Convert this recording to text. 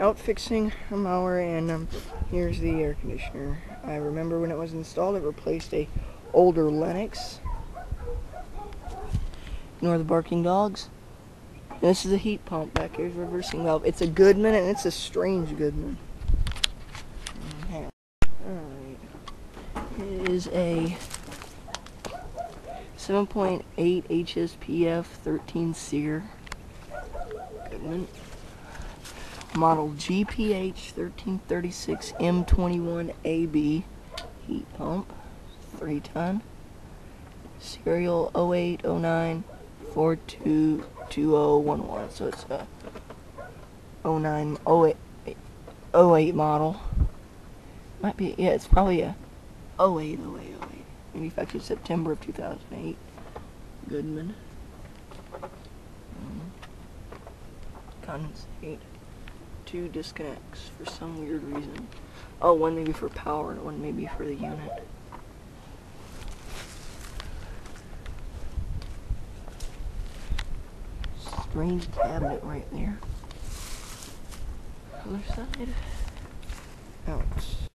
out fixing a mower, and here's the air conditioner. I remember when it was installed, it replaced a older Lennox. Ignore the barking dogs. And this is a heat pump. Back here's a reversing valve. It's a Goodman, and it's a strange Goodman. Alright. It is a 7.8 HSPF 13 SEER Goodman. Model GPH 1336 M21AB heat pump, 3-ton. Serial 0809 422011. So it's a 08 model. Might be, yeah, it's probably a 08. Manufactured September of 2008. Goodman. Condensate. 2 disconnects for some weird reason. Oh, one maybe for power and one maybe for the unit. Strange cabinet right there. Other side. Out.